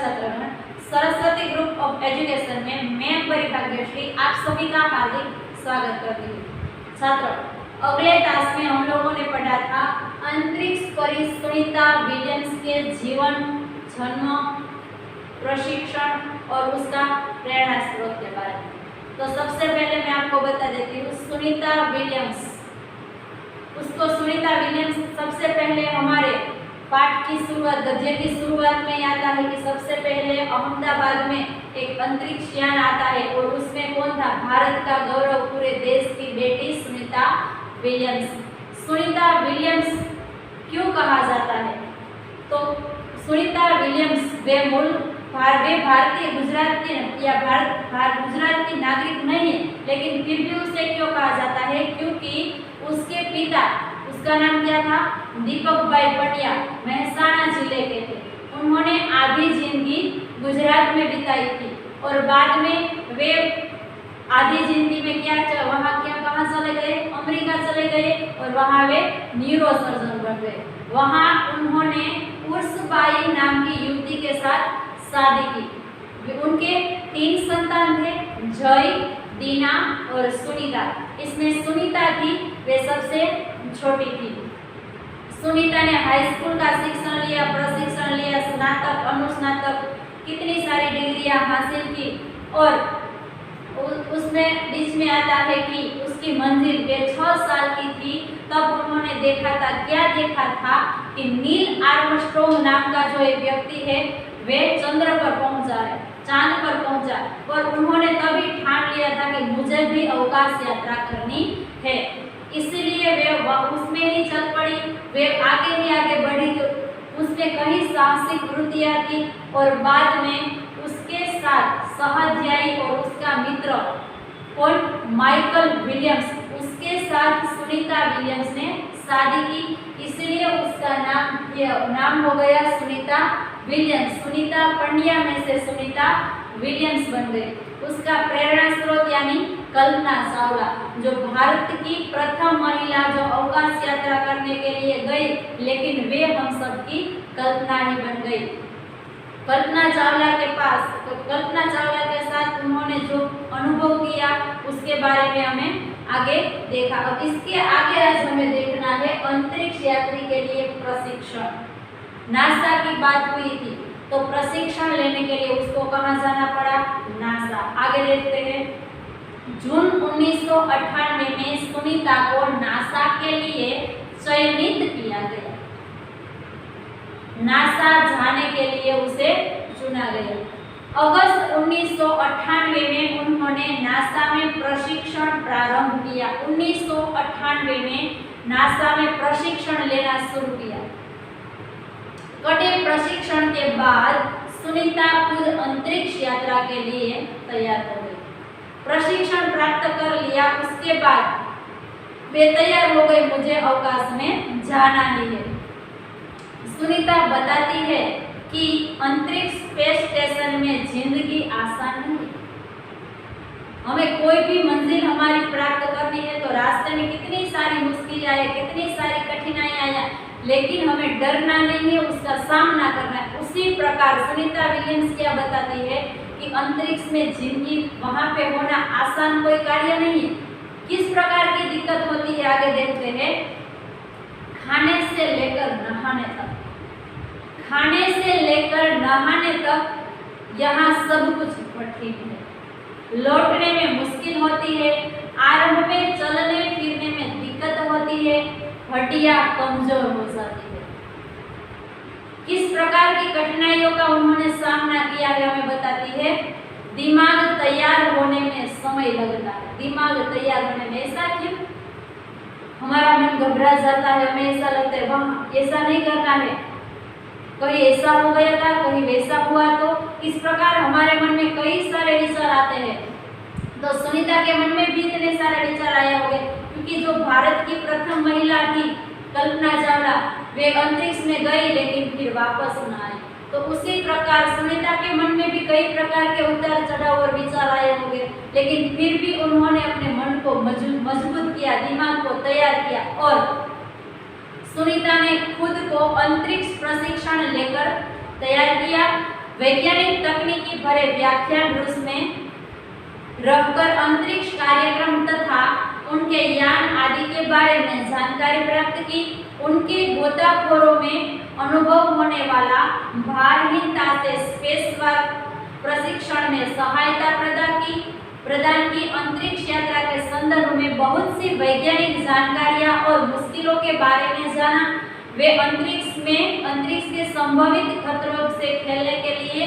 छात्रगण, Saraswati group of education में मैं परिभाग्यश्री आप सभी का हार्दिक स्वागत करती हूँ। छात्रों, अगले क्लास में हम लोगों ने पढ़ा था अंतरिक्ष परी सुनीता विलियम्स के जीवन, जन्म, प्रशिक्षण और उसका प्रेरणा स्रोत के बारे में। तो सबसे पहले मैं आपको बता देती हूँ सुनीता विलियम्स। उसको सुनीता विलियम्स सबसे पहले हमारे पाठ की शुरुआत, गद्य की शुरुआत में आता है कि सबसे पहले अहमदाबाद में एक अंतरिक्ष यान आता है और उसमें कौन था? भारत का गौरव, पूरे देश की बेटी सुनीता विलियम्स। सुनीता विलियम्स क्यों कहा जाता है? तो सुनीता विलियम्स वे भारतीय गुजराती या गुजरात की नागरिक नहीं है, लेकिन फिर भी उसे क्यों कहा जाता है? क्योंकि उसके पिता, उसका नाम क्या था? दीपक भाई पटिया, मेहसाणा जिले के थे। उन्होंने आधी जिंदगी गुजरात में बिताई थी और बाद में वे आधी जिंदगी में कहाँ चले गए? अमेरिका चले गए और वहाँ वे न्यूरो सर्जन बन गए। वहाँ उन्होंने उर्सबाई नाम की युवती के साथ शादी की। उनके 3 संतान थे, जय, दीना और सुनीता। इसमें सुनीता थी वे सबसे छोटी थी। सुनीता ने हाई स्कूल का शिक्षण लिया, प्रशिक्षण लिया, स्नातक, अनुस्नातक, कितनी सारी डिग्रियां हासिल की और उसमें बीच में आता है कि उसकी मंजिल वे 6 साल की थी तब उन्होंने देखा था, क्या देखा था कि नील आर्मस्ट्रॉन्ग नाम का जो एक व्यक्ति है वे चंद्र पर पहुंचा है, चांद पर पहुंचा, और उन्होंने तभी ठान लिया था कि मुझे भी अवकाश यात्रा करनी है। इसीलिए वे उसमें ही चल पड़ी, वे आगे ही आगे बढ़ी। उसमें कई साहसिक वृत्तियां थी और बाद में उसके साथ सहअध्यायी और उसका मित्र कौन? माइकल विलियम्स, उसके साथ सुनीता विलियम्स ने शादी की। इसलिए उसका नाम हो गया सुनीता विलियम्स। सुनीता पंड्या में से सुनीता विलियम्स बन गई। उसका प्रेरणा स्रोत यानी कल्पना चावला, जो भारत की प्रथम महिला जो अवकाश यात्रा करने के लिए गई, लेकिन वे हम सबकी कल्पना ही बन गई। कल्पना चावला के साथ उन्होंने जो अनुभव किया उसके बारे में हमें आगे देखा। अब इसके आगे आज हमें देखना है अंतरिक्ष यात्री के लिए प्रशिक्षण। नासा की बात हुई थी तो प्रशिक्षण लेने के लिए उसको कहाँ जाना पड़ा? नासा। आगे देखते हैं। जून 1998 में सुनीता को नासा के लिए चयनित किया गया। नासा जाने के लिए उसे चुना गया। अगस्त 1998 में उन्होंने नासा में प्रशिक्षण प्रारंभ किया। 1998 में नासा में प्रशिक्षण लेना शुरू किया। कड़े प्रशिक्षण के बाद सुनीता खुद अंतरिक्ष यात्रा के लिए तैयार हो गई। प्रशिक्षण प्राप्त कर लिया, उसके बाद वे तैयार हो गई, मुझे अवकाश में जाना ही है। सुनीता बताती है कि अंतरिक्ष स्पेस स्टेशन में जिंदगी आसान नहीं। हमें कोई भी मंजिल हमारी प्राप्त करनी है तो रास्ते में कितनी सारी मुश्किलें आए, कितनी सारी कठिनाइयां आए, लेकिन हमें डरना नहीं है, उसका सामना करना है। उसी प्रकार सुनीता विलियम्स क्या बताती है कि अंतरिक्ष में जिंदगी वहां पे होना आसान कोई कार्य नहीं है। किस प्रकार की दिक्कत होती है आगे देखते हैं। खाने से लेकर नहाने तक, खाने से लेकर नहाने तक यहाँ सब कुछ कठिन है। लौटने में मुश्किल होती है, आरंभ में चलने फिरने में दिक्कत होती है, हड्डियां कमजोर हो जाती है। किस प्रकार की कठिनाइयों का उन्होंने सामना किया है हमें बताती है। दिमाग तैयार होने में समय लगता है। दिमाग तैयार होने में ऐसा क्यों? हमारा मन घबरा जाता है, हमें ऐसा लगता है वहाँ ऐसा नहीं करना है, कहीं ऐसा हो गया था, कहीं वैसा हुआ तो। इस प्रकार हमारे मन में कई सारे विचार आते हैं। तो सुनीता के मन में भी इतने सारे विचार आए होंगे, क्योंकि जो भारत की प्रथम महिला थी कल्पना चावला, वे अंतरिक्ष में गई लेकिन फिर वापस न आई। तो उसी प्रकार सुनीता के मन में भी कई प्रकार के उतार चढ़ाव और विचार आए होंगे, लेकिन फिर भी उन्होंने अपने मन को मजबूत किया, दिमाग को तैयार किया और सुनीता ने खुद को अंतरिक्ष प्रशिक्षण लेकर तैयार किया। वैज्ञानिक तकनीकी भरे व्याख्यान रूस में रहकर अंतरिक्ष कार्यक्रम तथा उनके यान आदि के बारे में जानकारी प्राप्त की। उनके गोताखोरों में अनुभव होने वाला भारहीनता से स्पेसवॉक प्रशिक्षण में सहायता प्रदान की। अंतरिक्ष यात्रा के संदर्भ में बहुत सी वैज्ञानिक जानकारियां और मुश्किलों के बारे में जाना। वे अंतरिक्ष के संभावित खतरों से खेलने के लिए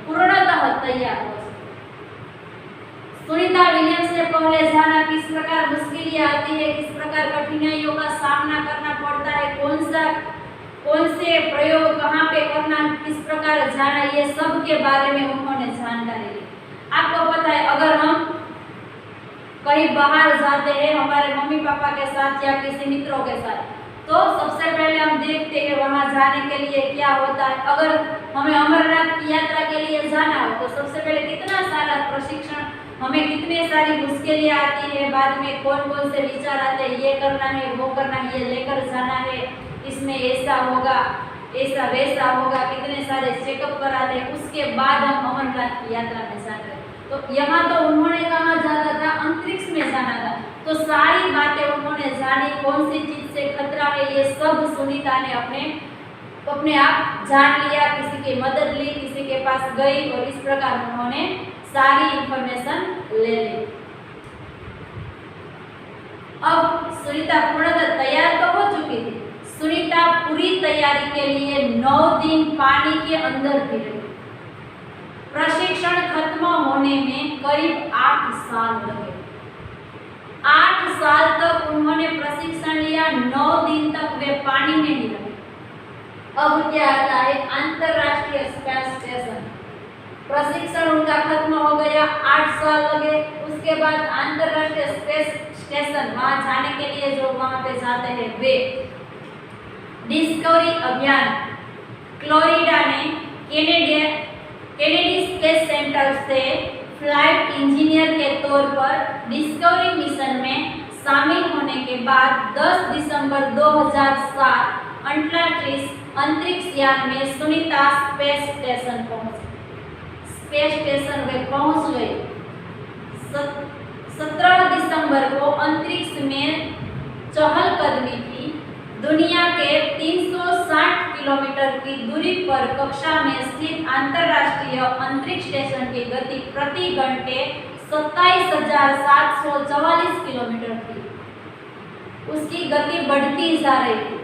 पूर्णतः तैयार हो। सुनीता विलियम्स ने पहले जाना किस प्रकार मुश्किलें आती है, किस प्रकार कठिनाइयों का सामना करना पड़ता है, कौन से प्रयोग कहाँ पे करना, किस प्रकार जाना, ये सब के बारे में उन्होंने जानकारी ली। आपको पता है अगर हम कहीं बाहर जाते हैं हमारे मम्मी पापा के साथ या किसी मित्रों के साथ, तो सबसे पहले हम देखते हैं वहां जाने के लिए क्या होता है। अगर हमें अमरनाथ की यात्रा के लिए जाना हो तो सबसे पहले कितना सारा प्रशिक्षण, हमें कितने सारी मुश्किलें आती है, बाद में कौन कौन से विचार आते हैं, ये करना है, वो करना है, ये लेकर जाना है, इसमें ऐसा होगा, ऐसा वैसा होगा, कितने सारे चेकअप कराते हैं, उसके बाद हम अमरनाथ की यात्रा में जाते हैं। तो यहाँ तो उन्होंने कहा जाता था अंतरिक्ष में जाना था, तो सारी बातें उन्होंने जानी, कौन सी चीज से खतरा है ये सब सुनीता ने अपने आप जान लिया, किसी की मदद ली, किसी के पास गई और इस प्रकार उन्होंने सारी इंफॉर्मेशन ले ली। अब सुनीता पूर्णतः तैयार तो हो चुकी थी। सुनीता पूरी तैयारी के लिए 9 दिन पानी के अंदर भी रही। प्रशिक्षण खत्म होने में करीब 8 साल लगे। 8 साल तक उन्होंने प्रशिक्षण लिया, 9 दिन तक वे पानी में ही रहे। अब क्या आता है अंतरराष्ट्रीय स्पेस स्टेशन, प्रशिक्षण उनका खत्म हो गया, 8 साल लगे। उसके बाद अंतरराष्ट्रीय स्पेस स्टेशन वहां जाने के लिए जो वहां पे जाते हैं वे डिस्कवरी अभियान फ्लोरिडा ने केनेडी स्पेस सेंटर से फ्लाइट इंजीनियर के तौर पर डिस्कवरी मिशन में शामिल होने के बाद 10 दिसंबर 2007 अटलांटिस अंतरिक्ष यान में सुनीता स्पेस स्टेशन वे पहुंच गए। 17 दिसंबर को अंतरिक्ष में चहलकदमी की। दुनिया के 360 किलोमीटर की दूरी पर कक्षा में स्थित अंतरराष्ट्रीय अंतरिक्ष स्टेशन की गति प्रति घंटे 27,744 किलोमीटर थी। उसकी गति बढ़ती जा रही थी।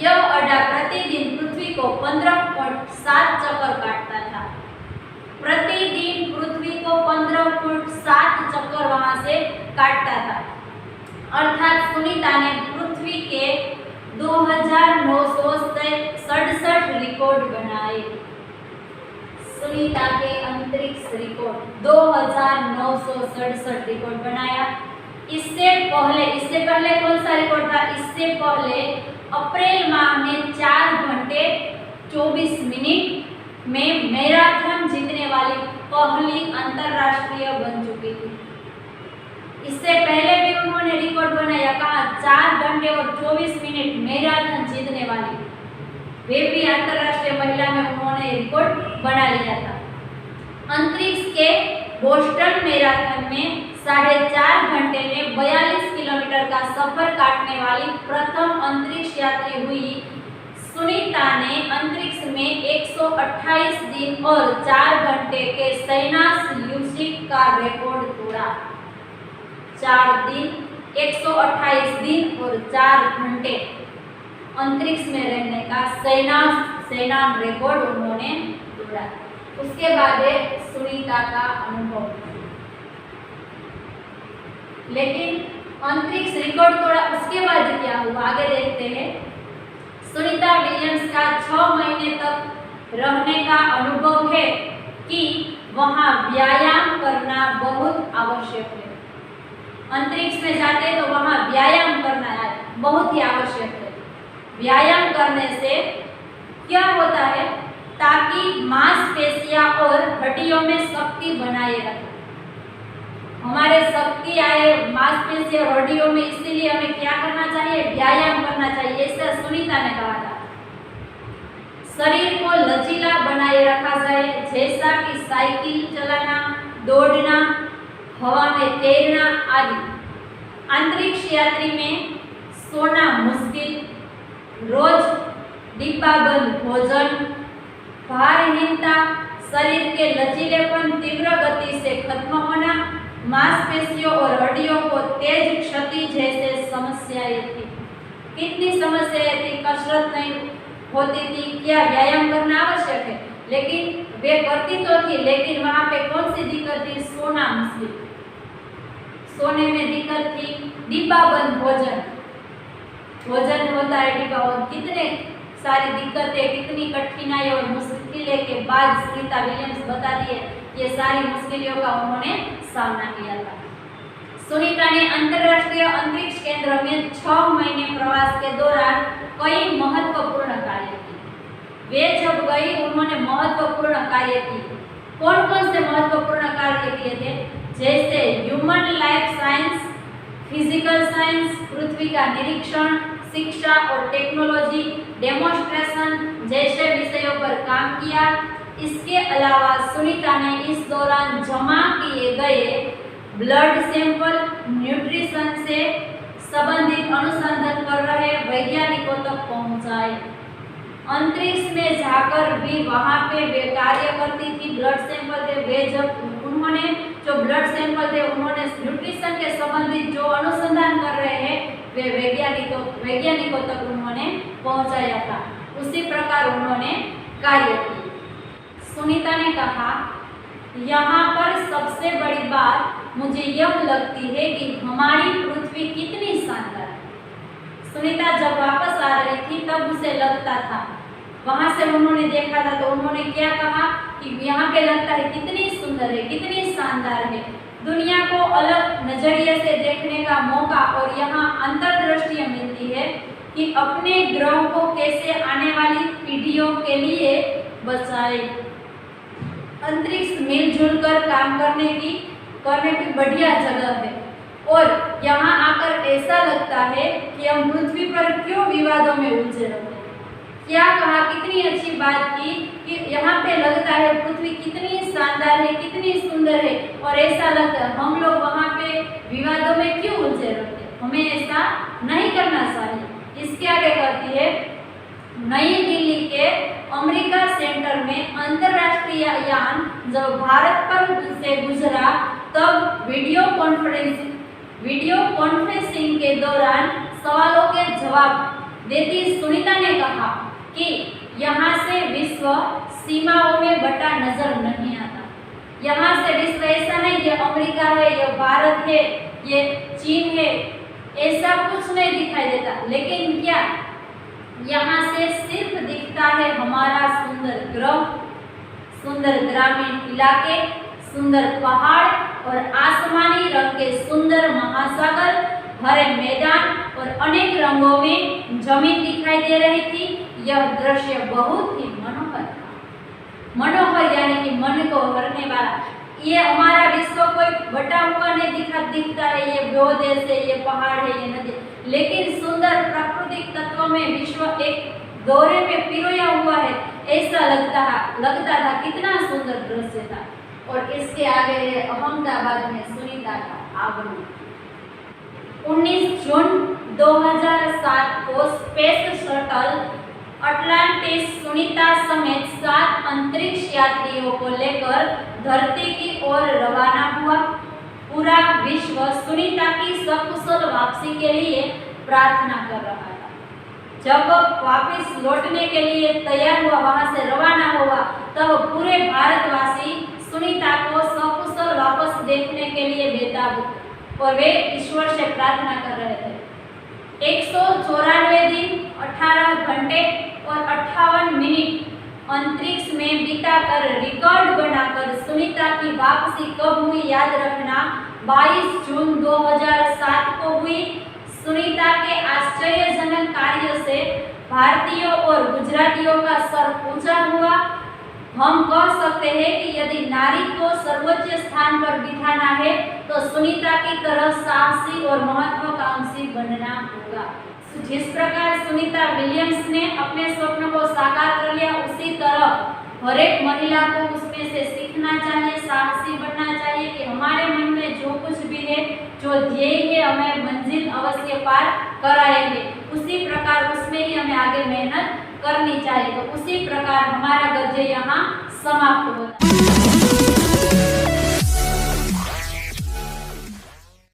यह अड्डा प्रतिदिन पृथ्वी को 15.7 चक्कर काटता था। प्रतिदिन पृथ्वी को 15.7 चक्कर वहां से काटता था। अर्थात सुनीता ने पृथ्वी के 2967 रिकॉर्ड बनाए। सुनीता के अंतरिक्ष रिकॉर्ड 2967 रिकॉर्ड बनाया। इससे पहले कौन सा रिकॉर्ड था? इससे पहले अप्रैल माह में 4 घंटे 24 मिनट में मैराथन जीतने वाली पहली अंतरराष्ट्रीय बन चुकी थी। इससे पहले भी उन्होंने रिकॉर्ड बनाया, कहा 4 घंटे और 24 मिनट मैराथन जीतने वाली, वे भी अंतरराष्ट्रीय महिला में उन्होंने रिकॉर्ड बना लिया था। अंतरिक्ष के बोस्टन मैराथन में 4.5 घंटे में 42 किलोमीटर का सफर काटने वाली प्रथम अंतरिक्ष यात्री हुई। सुनीता ने अंतरिक्ष में 128 दिन और 4 घंटे के सैनास ल्यूसिक का रिकॉर्ड तोड़ा। 4 दिन, 128 दिन और 4 घंटे अंतरिक्ष में रहने का सैनास रिकॉर्ड उन्होंने तोड़ा। उसके बाद सुनीता का अनुभव, लेकिन अंतरिक्ष रिकॉर्ड तोड़ा, उसके बाद क्या हुआ आगे देखते हैं। सुनीता विलियम्स का 6 महीने तक रहने का अनुभव है कि वहां व्यायाम करना बहुत आवश्यक है। अंतरिक्ष में जाते तो वहां व्यायाम करना बहुत ही आवश्यक है। व्यायाम करने से क्या होता है, ताकि मांसपेशियां और हड्डियों में शक्ति बनाए रखे। हमारे शक्ति आए मांसपेशी और हड्डियों में, इसीलिए हमें क्या करना चाहिए? व्यायाम करना चाहिए। ऐसा सुनीता ने कहा था। शरीर को लचीला बनाए रखा जाए जैसा कि साइकिल चलाना, दौड़ना, हवा में तैरना आदि। अंतरिक्ष यात्री में सोना मुश्किल, रोज डिब्बाबंद भोजन, भारहीनता, शरीर के लचीलेपन तीव्र गति से खत्म होना, मांसपेशियों और हड्डियों को तेज क्षति जैसे समस्याएं थी। कितनी समस्याएं थी, कसरत नहीं होती थी, क्या व्यायाम करना आवश्यक है, लेकिन वे करती तो थी, लेकिन वहां पे कौन सी दिक्कत थी? सोना मुश्किल, सोने में दिक्कत थी, डिब्बाबंद भोजन, भोजन होता है डिब्बाबंद, कितने सारी दिक्कतें, कितनी कठिनाई और मुश्किलें के बाद सुनीता विलियम्स बताती है, ये सारी मुश्किलों का उन्होंने सामना किया था। सुनीता ने अंतर्राष्ट्रीय अंतरिक्ष केंद्र में 6 महीने प्रवास के दौरान कई महत्वपूर्ण कार्य किए। वे जब गई उन्होंने महत्वपूर्ण कार्य किए। कौन कौन से महत्वपूर्ण कार्य किए थे? जैसे human life science, physical science, पृथ्वी का निरीक्षण, शिक्षा और टेक्नोलॉजी, डेमोन्स्ट्रेशन जैसे विषयों पर काम किया। इसके अलावा सुनीता ने इस दौरान जमा किए गए ब्लड सैंपल, न्यूट्रिशन से संबंधित अनुसंधान कर रहे वैज्ञानिकों तक पहुंचाए। अंतरिक्ष में जाकर भी वहां पे वे कार्य करती थी, ब्लड सैंपल थे, वे जब उन्होंने जो ब्लड सैंपल थे उन्होंने न्यूट्रिशन के संबंधित जो अनुसंधान कर रहे हैं वे वैज्ञानिकों तक उन्होंने पहुंचाया था। उसी प्रकार उन्होंने कार्य किया। सुनीता ने कहा, यहाँ पर सबसे बड़ी बात मुझे यह लगती है कि हमारी पृथ्वी कितनी शानदार है। सुनीता जब वापस आ रही थी तब उसे लगता था, वहां से उन्होंने देखा था तो उन्होंने क्या कहा कि यहाँ पे लगता है कितनी सुंदर है, कितनी शानदार है। दुनिया को अलग नजरिए से देखने का मौका और यहाँ अंतर्दृष्टि मिलती है कि अपने ग्रह को कैसे आने वाली पीढ़ियों के लिए बचाए। अंतरिक्ष मिलजुल कर काम करने की बढ़िया जगह है और यहाँ आकर ऐसा लगता है कि हम पृथ्वी पर क्यों विवादों में उलझे रहते हैं। क्या कहा, कितनी अच्छी बात की कि यहाँ पे लगता है पृथ्वी कितनी शानदार है, कितनी सुंदर है और ऐसा लगता है हम लोग वहाँ पे विवादों में क्यों उलझे रहते हैं, हमें ऐसा नहीं करना चाहिए। इसके आगे कहती है, नई दिल्ली के अमेरिका सेंटर में अंतर्राष्ट्रीय यान जब भारत पर से गुजरा तब वीडियो कॉन्फ्रेंसिंग के दौरान सवालों के जवाब देती सुनीता ने कहा कि यहाँ से विश्व सीमाओं में बटा नजर नहीं आता। यहाँ से विश्व ऐसा नहीं, ये अमेरिका है, ये भारत है, ये चीन है, ऐसा कुछ नहीं दिखाई देता। लेकिन क्या यहाँ से सिर्फ दिखता है हमारा सुंदर ग्रह, सुंदर ग्रामीण इलाके, सुंदर पहाड़ और आसमानी रंग के सुंदर महासागर, हरे मैदान और अनेक रंगों में जमीन दिखाई दे रही थी। यह दृश्य बहुत ही मनोहर था। मनोहर यानी कि मन को हरने वाला। ये हमारा विश्व कोई बटा हुआ नहीं दिखता है, ये वो देश है, ये पहाड़ है, ये नदी, लेकिन सुंदर प्राकृतिक तत्वों में विश्व एक दौरे में पिरोया हुआ है, ऐसा लगता था। कितना सुंदर दृश्य था। और इसके आगे है अहमदाबाद में सुनीता का आगमन। 19 जून 2007 को स्पेस शटल अटलांटिस सुनीता समेत 7 अंतरिक्ष यात्रियों को लेकर धरती की ओर रवाना हुआ। पूरा विश्व सुनीता की सकुशल वापसी के लिए प्रार्थना कर रहा था। जब वापस लौटने के लिए तैयार हुआ, वहां से रवाना हुआ, तब पूरे भारतवासी सुनीता को सकुशल वापस देखने के लिए बेताब थे और वे ईश्वर से प्रार्थना कर रहे थे। 194 दिन, 18 घंटे और 58 मिनट अंतरिक्ष में बिताकर रिकॉर्ड बनाकर सुनीता की वापसी कब हुई याद रखना, 22 जून 2007 को हुई। सुनीता के आश्चर्यजनक कार्य से भारतीयों और गुजरातियों का सर ऊंचा हुआ। हम कह सकते हैं कि यदि नारी को सर्वोच्च स्थान पर बिठाना है तो सुनीता की तरह साहसी और महत्वाकांक्षी बनना होगा। जिस प्रकार सुनीता विलियम्स ने अपने स्वप्न को साकार कर लिया, उसी तरह हर एक महिला को उसमें से सीखना चाहिए, साहसी बनना चाहिए कि हमारे मन में जो कुछ भी है, जो ध्येय है, हमें मंजिल अवश्य पार कराएंगे। उसी प्रकार उसमें ही हमें आगे मेहनत करनी चाहिए। तो उसी प्रकार हमारा गद्य यहाँ समाप्त होता है।